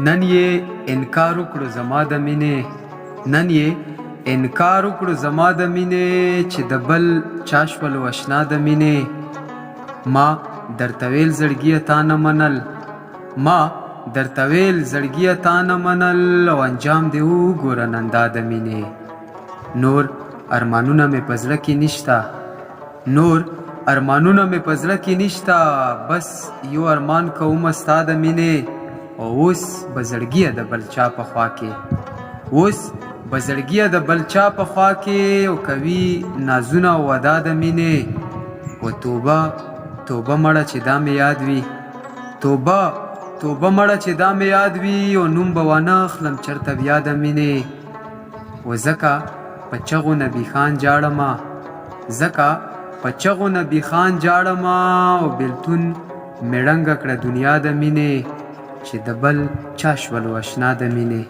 نن یې انکار وکړو زما د مینې، نن یې انکار وکړو زما د مینې، چې د بل چا شولو اشنا د مینې. ما درته ویل زړګیه تا نه منل، ما درته ویل زړګیه تا نه منل، او انجام دې وګوره نن دا د مینې. نور ارمانونه مې په زړه کې نشته، نور ارمانونه مې په زړه کې نشته، بس یو ارمان کومه ستا د مینې. او اوس به زړګیه د بل چا په خوا کې، اوس به زړګیه د بل چا په خوا کې، او کوي نازونه او ودا د مینې. و توبه توبه مړه چې دا مې یاد وي، توبه توبه مړه چې دا مې یاد وي، او نوم به وانه اخلم چرته بیا د مینې. و ځکه په چغو نبي خان جاړمه، ځکه په چغو نبي خان جاړمه، او بیلتون مې ړنګه کړه دنیا د مینې، چې د بل چا شولو اشنا د مینې.